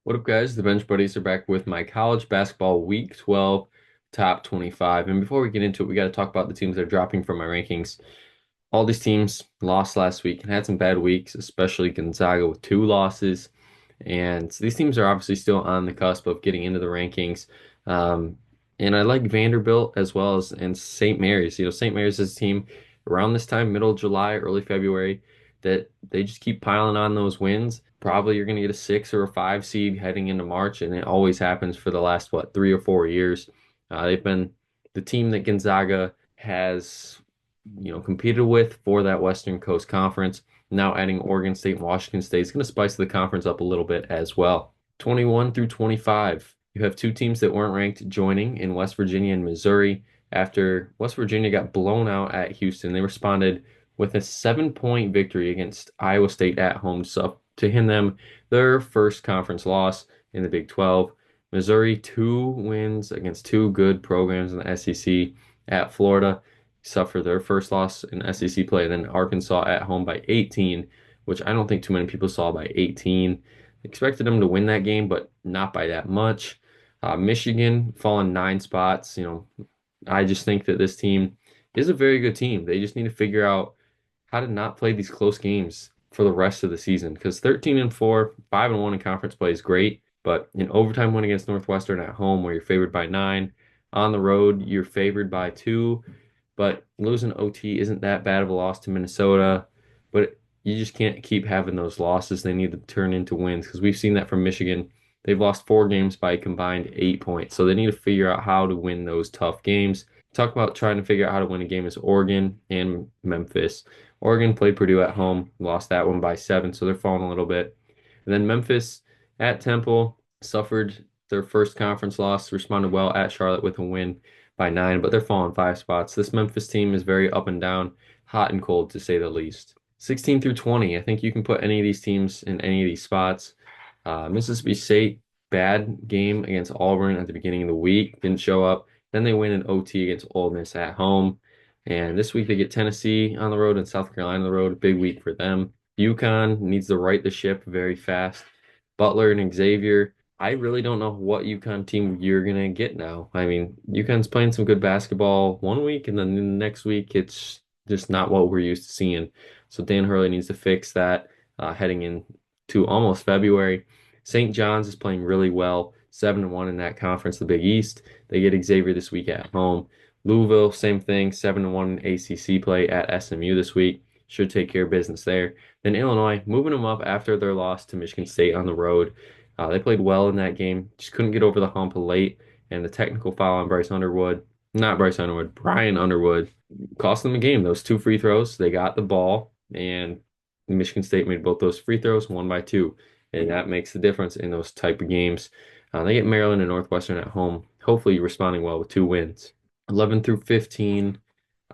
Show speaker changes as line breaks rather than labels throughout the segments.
What up, guys? The Bench Buddies are back with my college basketball week 12 top 25. And before we get into it, we got to talk about the teams that are dropping from my rankings. All these teams lost last week and had some bad weeks, especially Gonzaga with two losses. And these teams are obviously still on the cusp of getting into the rankings. Um, and I like Vanderbilt as well as and St. Mary's. St. Mary's is a team around this time, middle of July, early February, that they just keep piling on those wins. Probably you're going to get a 6 or a 5 seed heading into March, and it always happens for the last, 3 or 4 years. They've been the team that Gonzaga has, competed with for that Western Coast Conference. Now adding Oregon State and Washington State is going to spice the conference up a little bit as well. 21 through 25, you have two teams that weren't ranked joining in West Virginia and Missouri. After West Virginia got blown out at Houston, they responded with a 7-point victory against Iowa State at home, so to hand them their first conference loss in the Big 12. Missouri, two wins against two good programs in the SEC. At Florida, suffer their first loss in SEC play. Then Arkansas at home by 18, which I don't think too many people saw by 18. Expected them to win that game, but not by that much. Michigan fallen 9 spots. I just think that this team is a very good team. They just need to figure out how to not play these close games for the rest of the season. Because 13-4, 5-1 in conference play is great, but an overtime win against Northwestern at home, where you're favored by 9, on the road you're favored by 2, but losing OT isn't that bad of a loss to Minnesota. But you just can't keep having those losses. They need to turn into wins because we've seen that from Michigan. They've lost 4 games by a combined 8 points. So they need to figure out how to win those tough games. Talk about trying to figure out how to win a game is Oregon and Memphis. Oregon played Purdue at home, lost that one by 7, so they're falling a little bit. And then Memphis at Temple suffered their first conference loss, responded well at Charlotte with a win by 9, but they're falling 5 spots. This Memphis team is very up and down, hot and cold to say the least. 16 through 20, I think you can put any of these teams in any of these spots. Mississippi State, bad game against Auburn at the beginning of the week, didn't show up. Then they win in OT against Ole Miss at home. And this week they get Tennessee on the road and South Carolina on the road. Big week for them. UConn needs to right the ship very fast. Butler and Xavier. I really don't know what UConn team you're gonna get now. I mean, UConn's playing some good basketball one week, and then the next week it's just not what we're used to seeing. So Dan Hurley needs to fix that heading into almost February. St. John's is playing really well, 7-1 in that conference, the Big East. They get Xavier this week at home. Louisville, same thing, 7-1 in ACC play at SMU this week. Should take care of business there. Then Illinois, moving them up after their loss to Michigan State on the road. They played well in that game, just couldn't get over the hump late, and the technical foul on Brian Underwood cost them the game. Those 2 free throws, they got the ball, and Michigan State made both those free throws, 1 by 2, and that makes the difference in those type of games. They get Maryland and Northwestern at home, hopefully responding well with 2 wins. 11 through 15,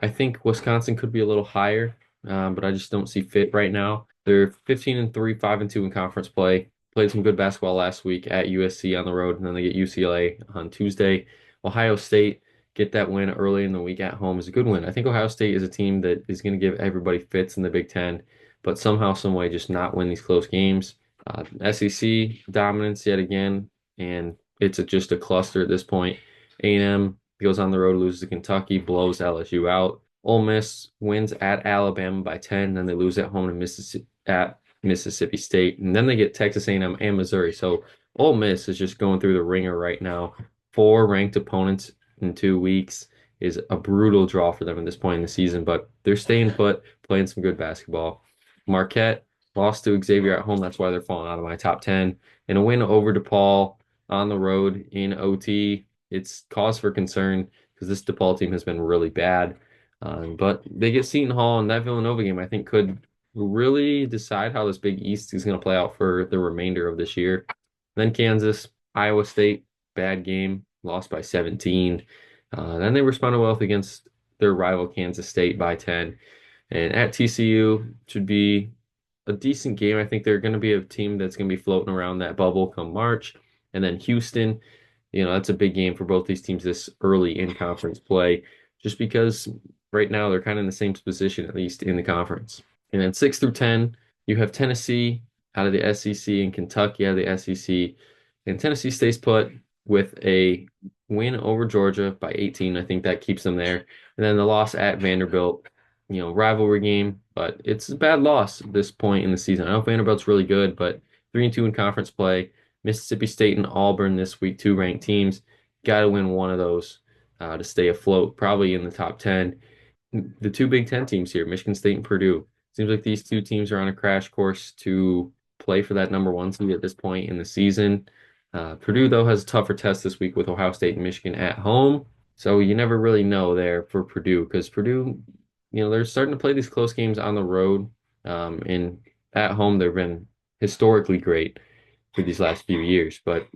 I think Wisconsin could be a little higher, but I just don't see fit right now. They're 15-3, 5-2 in conference play. Played some good basketball last week at USC on the road, and then they get UCLA on Tuesday. Ohio State get that win early in the week at home is a good win. I think Ohio State is a team that is going to give everybody fits in the Big Ten, but somehow, some way, just not win these close games. SEC dominance yet again, and it's just a cluster at this point. A&M goes on the road, loses to Kentucky, blows LSU out. Ole Miss wins at Alabama by 10, then they lose at home to Mississippi State, and then they get Texas A&M and Missouri. So Ole Miss is just going through the ringer right now. 4 ranked opponents in 2 weeks is a brutal draw for them at this point in the season, but they're staying put, playing some good basketball. Marquette lost to Xavier at home. That's why they're falling out of my top 10. And a win over DePaul on the road in OT. It's cause for concern because this DePaul team has been really bad. But they get Seton Hall, and that Villanova game, I think, could really decide how this Big East is going to play out for the remainder of this year. Then Kansas, Iowa State, bad game, lost by 17. Then they responded well against their rival Kansas State by 10. And at TCU should be a decent game. I think they're going to be a team that's going to be floating around that bubble come March. And then Houston, that's a big game for both these teams this early in conference play, just because right now they're kind of in the same position, at least in the conference. And then 6 through 10, you have Tennessee out of the SEC and Kentucky out of the SEC. And Tennessee stays put with a win over Georgia by 18. I think that keeps them there. And then the loss at Vanderbilt, rivalry game, but it's a bad loss at this point in the season. I know Vanderbilt's really good, but 3-2 in conference play. Mississippi State and Auburn this week, two ranked teams. Got to win one of those to stay afloat, probably in the top 10. The two Big Ten teams here, Michigan State and Purdue. Seems like these two teams are on a crash course to play for that number one seed at this point in the season. Purdue, though, has a tougher test this week with Ohio State and Michigan at home. So you never really know there for Purdue because Purdue, they're starting to play these close games on the road. And at home, they've been historically great for these last few years. But,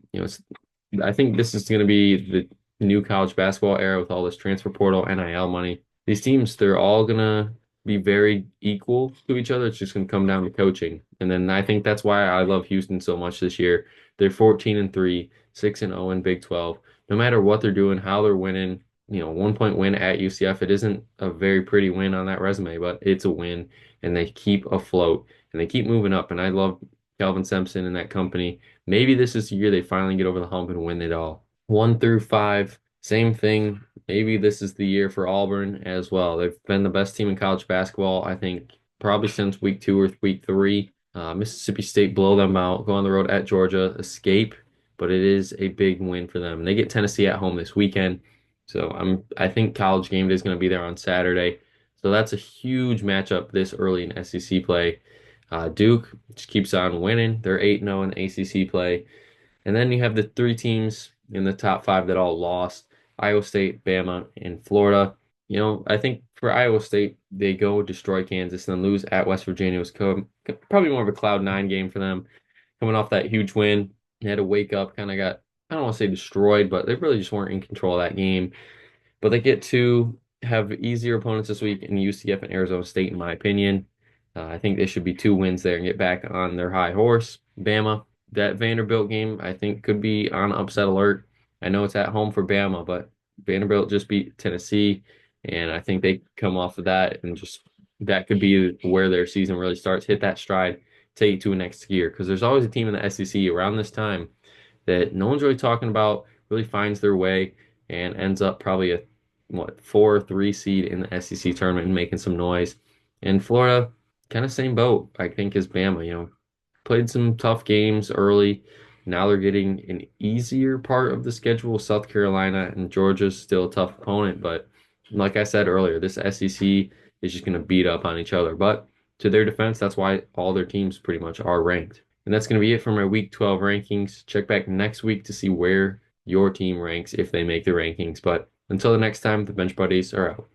I think this is going to be the new college basketball era with all this transfer portal, NIL money. These teams, they're all going to be very equal to each other. It's just going to come down to coaching. And then I think that's why I love Houston so much this year. They're 14-3, 6-0 in Big 12. No matter what they're doing, how they're winning, 1 point win at UCF. It isn't a very pretty win on that resume, but it's a win, and they keep afloat and they keep moving up. And I love Kelvin Sampson and that company. Maybe this is the year they finally get over the hump and win it all. 1 through 5, same thing. Maybe this is the year for Auburn as well. They've been the best team in college basketball, I think, probably since week 2 or week 3. Mississippi State blow them out, go on the road at Georgia, escape, but it is a big win for them. And they get Tennessee at home this weekend. So I think College Game Day is going to be there on Saturday. So that's a huge matchup this early in SEC play. Duke just keeps on winning. They're 8-0 in ACC play. And then you have the three teams in the top 5 that all lost: Iowa State, Bama, and Florida. I think for Iowa State, they go destroy Kansas and then lose at West Virginia. It was probably more of a Cloud 9 game for them. Coming off that huge win, they had to wake up, kind of got, I don't want to say destroyed, but they really just weren't in control of that game. But they get to have easier opponents this week in UCF and Arizona State, in my opinion. I think they should be 2 wins there and get back on their high horse. Bama, that Vanderbilt game, I think could be on upset alert. I know it's at home for Bama, but Vanderbilt just beat Tennessee, and I think they come off of that and just that could be where their season really starts. Hit that stride, take it to a next gear because there's always a team in the SEC around this time that no one's really talking about, really finds their way and ends up probably a 4 or 3 seed in the SEC tournament and making some noise. And Florida, kind of same boat, I think, as Bama. Played some tough games early. Now they're getting an easier part of the schedule. South Carolina and Georgia's still a tough opponent, but like I said earlier, this SEC is just going to beat up on each other. But to their defense, that's why all their teams pretty much are ranked. And that's going to be it for my Week 12 rankings. Check back next week to see where your team ranks if they make the rankings. But until the next time, the Bench Buddies are out.